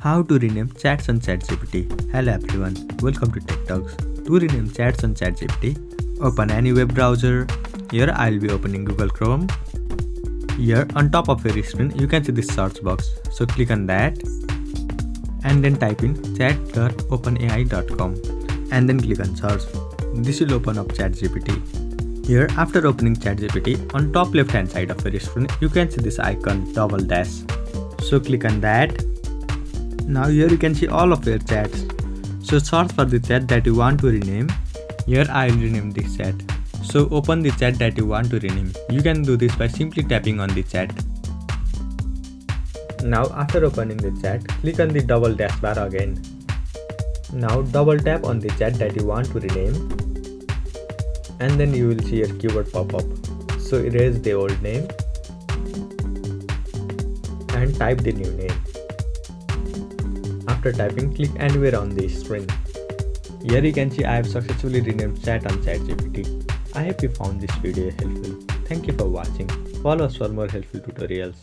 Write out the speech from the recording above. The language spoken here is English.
How to rename chats on ChatGPT. Hello everyone, welcome to Tech Talks. To rename chats on ChatGPT, open any web browser. Here I'll be opening Google Chrome. Here on top of your screen you can see this search box. So click on that and then type in chat.openai.com and then click on search. This will open up ChatGPT. Here after opening ChatGPT, on top left hand side of your screen you can see this icon double dash. So click on that. Now here you can see all of your chats. So search for the chat that you want to rename. Here I will rename this chat. So open the chat that you want to rename. You can do this by simply tapping on the chat. Now after opening the chat, click on the double dash bar again. Now double tap on the chat that you want to rename. And then you will see a keyword pop up. So erase the old name and type the new name. After typing, click anywhere on the screen. Here you can see I have successfully renamed chat on ChatGPT. I hope you found this video helpful. Thank you for watching. Follow us for more helpful tutorials.